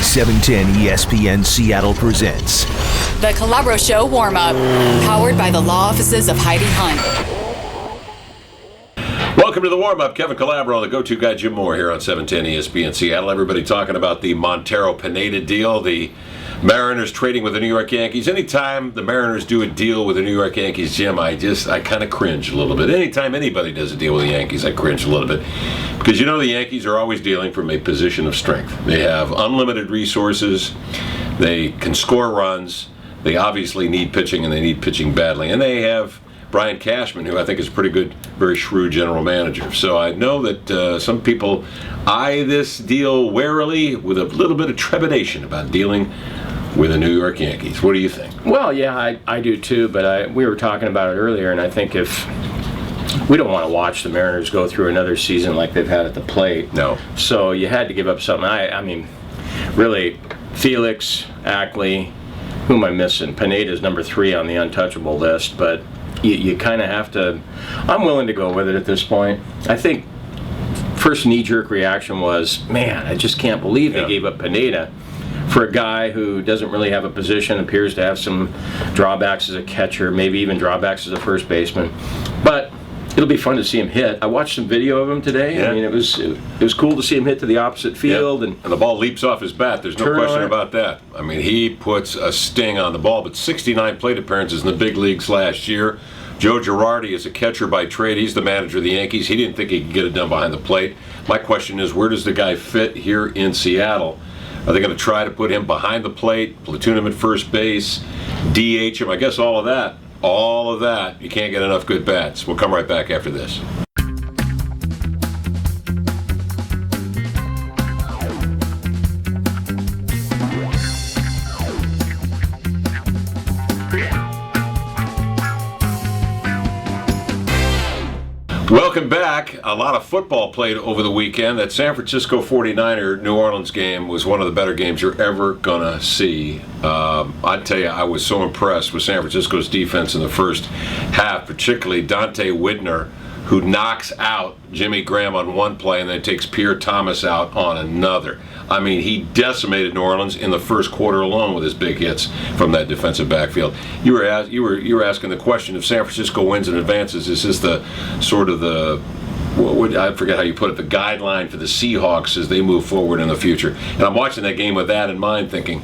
710 ESPN Seattle presents The Calabro Show warm-up, powered by the law offices of Heidi Hunt. Welcome to the warm-up. Kevin Calabro on the go-to guy, Jim Moore, here on 710 ESPN Seattle. Everybody talking about the Montero Pineda deal, the Mariners trading with the New York Yankees. Anytime the Mariners do a deal with the New York Yankees, Jim, I kind of cringe a little bit. Anytime anybody does a deal with the Yankees, I cringe a little bit. Because you know the Yankees are always dealing from a position of strength. They have unlimited resources. They can score runs. They obviously need pitching, and they need pitching badly. And they have Brian Cashman, who I think is a pretty good, very shrewd general manager. So I know that some people eye this deal warily with a little bit of trepidation about dealing with the New York Yankees. What do you think? Well, yeah, I do too, but we were talking about it earlier, and I think if we don't want to watch the Mariners go through another season like they've had at the plate. No. So you had to give up something. I mean, really, Felix, Ackley, who am I missing? Pineda's number 3 on the untouchable list, but you kind of have to. I'm willing to go with it at this point. I think first knee-jerk reaction was, man, I just can't believe they gave up Pineda for a guy who doesn't really have a position, appears to have some drawbacks as a catcher, maybe even drawbacks as a first baseman. But it'll be fun to see him hit. I watched some video of him today. Yeah. I mean, it was cool to see him hit to the opposite field. And the ball leaps off his bat. There's no question about that. I mean, he puts a sting on the ball, but 69 plate appearances in the big leagues last year. Joe Girardi is a catcher by trade. He's the manager of the Yankees. He didn't think he could get it done behind the plate. My question is, where does the guy fit here in Seattle? Are they going to try to put him behind the plate, platoon him at first base, DH him? I guess all of that. All of that. You can't get enough good bats. We'll come right back after this. Welcome back. A lot of football played over the weekend. That San Francisco 49er New Orleans game was one of the better games you're ever going to see. I'd tell you, I was so impressed with San Francisco's defense in the first half, particularly Dante Whitner, who knocks out Jimmy Graham on one play and then takes Pierre Thomas out on another. I mean, he decimated New Orleans in the first quarter alone with his big hits from that defensive backfield. You were asking the question, if San Francisco wins and advances, is this the sort of the, I forget how you put it, the guideline for the Seahawks as they move forward in the future? And I'm watching that game with that in mind, thinking,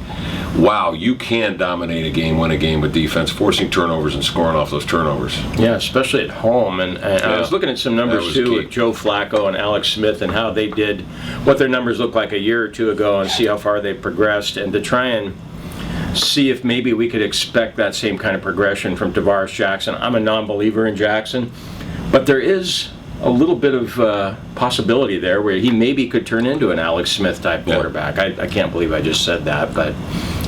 wow, you can dominate a game, win a game with defense, forcing turnovers and scoring off those turnovers. Yeah, especially at home. And I was looking at some numbers too with Joe Flacco and Alex Smith and how they did, what their numbers looked like a year or two ago, and see how far they progressed, and to try and see if maybe we could expect that same kind of progression from Tarvaris Jackson. I'm a non-believer in Jackson, but there is a little bit of possibility there where he maybe could turn into an Alex Smith type quarterback. I can't believe I just said that, but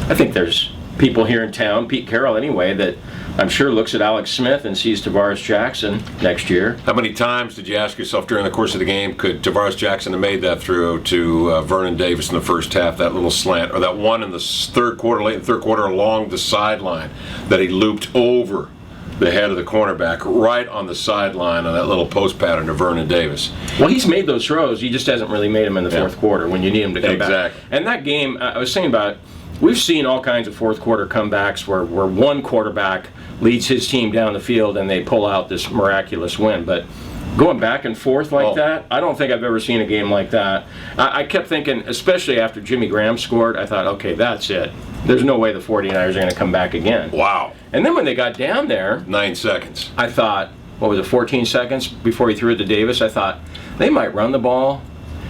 I think there's people here in town, Pete Carroll anyway, that I'm sure looks at Alex Smith and sees Tarvaris Jackson next year. How many times did you ask yourself during the course of the game, could Tarvaris Jackson have made that throw to Vernon Davis in the first half, that little slant, or that one in the third quarter, late in the third quarter along the sideline that he looped over the head of the cornerback right on the sideline on that little post pattern to Vernon Davis? Well, he's made those throws. He just hasn't really made them in the fourth quarter when you need him to come back. And that game, I was saying about, we've seen all kinds of fourth quarter comebacks where one quarterback leads his team down the field and they pull out this miraculous win. But going back and forth like that, I don't think I've ever seen a game like that. I kept thinking, especially after Jimmy Graham scored, I thought, okay, that's it. There's no way the 49ers are going to come back again. Wow. And then when they got down there, 9 seconds. I thought, what was it, 14 seconds before he threw it to Davis? I thought, they might run the ball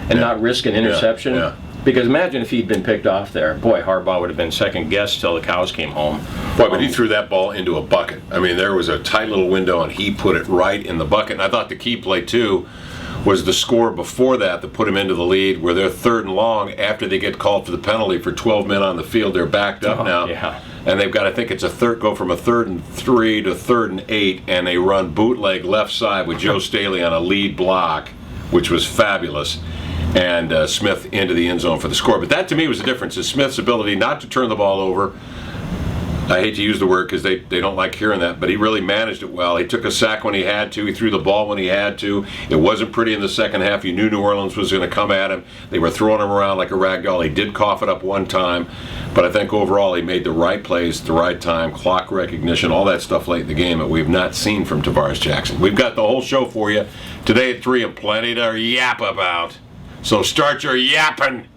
and not risk an interception. Yeah. Because imagine if he'd been picked off there. Boy, Harbaugh would have been second guessed till the cows came home. Boy, but he threw that ball into a bucket. I mean, there was a tight little window, and he put it right in the bucket. And I thought the key play, too, was the score before that put him into the lead, where they're third and long after they get called for the penalty for 12 men on the field. They're backed up now. Yeah. And they've got, I think it's go from a 3rd and 3 to 3rd and 8, and they run bootleg left side with Joe Staley on a lead block, which was fabulous. And Smith into the end zone for the score. But that, to me, was the difference, is Smith's ability not to turn the ball over, I hate to use the word because they don't like hearing that, but he really managed it well. He took a sack when he had to. He threw the ball when he had to. It wasn't pretty in the second half. You knew New Orleans was going to come at him. They were throwing him around like a rag doll. He did cough it up one time, but I think overall he made the right plays at the right time, clock recognition, all that stuff late in the game that we've not seen from Tarvaris Jackson. We've got the whole show for you today at 3 and plenty to yap about. So start your yapping.